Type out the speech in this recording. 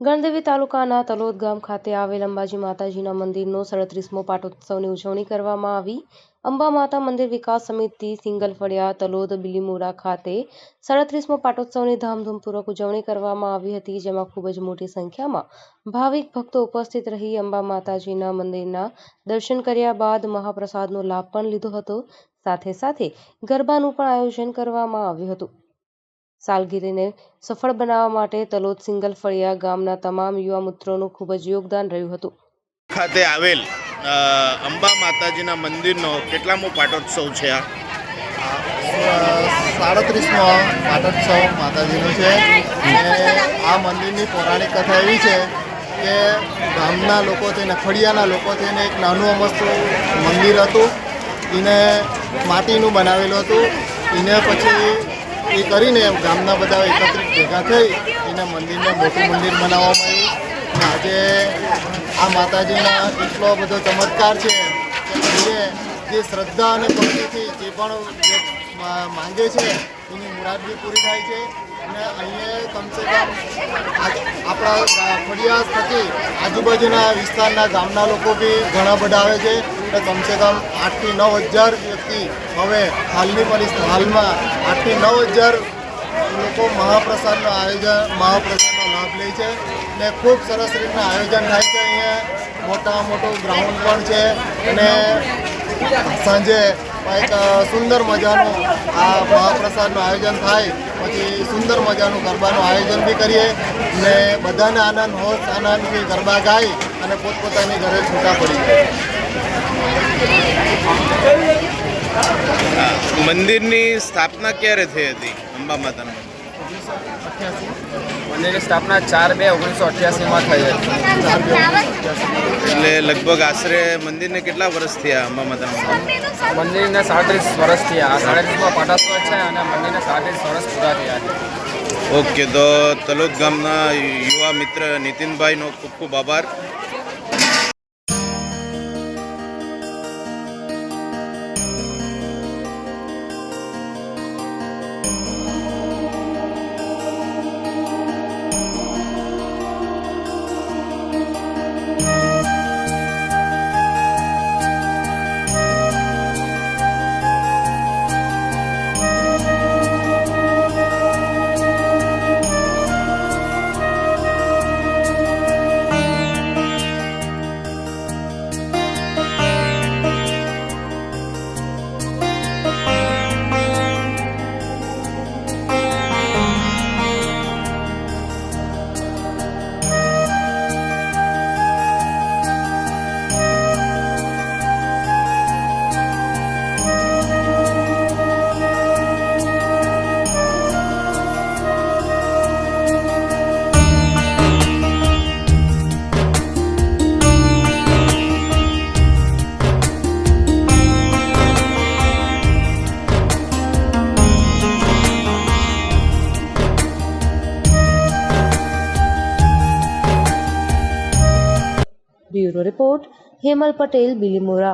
ગણદેવી તાલુકાના તલોદ ગામ ખાતે આવેલ અંબાજી માતાજીના મંદિરનો 37મો પાટોત્સવની ઉજવણી કરવામાં આવી। અંબા માતા મંદિર વિકાસ સમિતિ સિંગલ ફળિયા તલોદ બિલીમોરા ખાતે 37મો પાટોત્સવની ધામધૂમપૂર્વક ઉજવણી કરવામાં આવી હતી, જેમાં ખૂબ જ મોટી સંખ્યામાં ભાવિક ભક્તો ઉપસ્થિત રહી અંબા માતાજીના મંદિરના દર્શન કર્યા બાદ મહાપ્રસાદનો લાભ પણ લીધો હતો। સાથે સાથે ગરબાનું પણ આયોજન કરવામાં આવ્યું હતું। સાલગીરીને સફળ બનાવવા માટે તલોદ સિંગલ ફળિયા ગામના તમામ યુવા મિત્રોનું ખૂબ જ યોગદાન રહ્યું હતું। ખાતે આવેલ અંબા માતાજીના મંદિરનો કેટલામો પાટોત્સવ છે? આ 37મો પાટોત્સવ માતાજીનો છે। આ મંદિરની પૌરાણિક કથા એવી છે કે ગામના લોકો તેને ફળિયાના લોકો તેને એક નાનું અમસ્તું મંદિર હતું, એને માટીનું બનાવેલું હતું। એને પછી એ કરીને ગામના બધા એકત્રિત ભેગા થઈ એને મંદિરને મોટું મંદિર બનાવવામાં આવ્યું। આજે આ માતાજીના એટલો બધો ચમત્કાર છે કે જે શ્રદ્ધા અને ભક્તિથી જે પણ માંગે છે એની મુરાદ બી પૂરી થાય છે। અને અહીંયા કમસે કમ આપણા ફળિયા થકી આજુબાજુના વિસ્તારના ગામના લોકો બી ઘણા બધા આવે છે। એટલે કમસે કમ 8 થી 9 હજાર વ્યક્તિ હવે હાલમાં 8 થી 9 હજાર લોકો મહાપ્રસાદનો લાભ લે છે ને ખૂબ સરસ રીતના આયોજન થાય છે। અહીંયા મોટું ગ્રાઉન્ડ પણ છે અને સાંજે એક સુંદર મજાનું આ મહાપ્રસાદનું આયોજન થાય, પછી સુંદર મજાનું ગરબાનું આયોજન બી કરીએ ને બધાને આનંદથી ગરબા ગાઈ અને પોતપોતાની ઘરે છૂટા પડી જાય। મંદિરની સ્થાપના ક્યારે થઈ હતી? અંબા માતાના મંદિરની સ્થાપના 4/2/1988માં થઈ હતી। એટલે લગભગ આશરે મંદિરને કેટલા વર્ષ થયા? અંબા માતાના મંદિરને 37 વર્ષ થયા। આ 37મો પાટોત્સવ છે અને મંદિરને 37 વર્ષ પૂરા થયા છે। ઓકે, તો તલોદ ગામના યુવા મિત્ર નીતિનભાઈનો ખૂબ ખૂબ આભાર। Bureau report, Hemal Patel, Bilimora.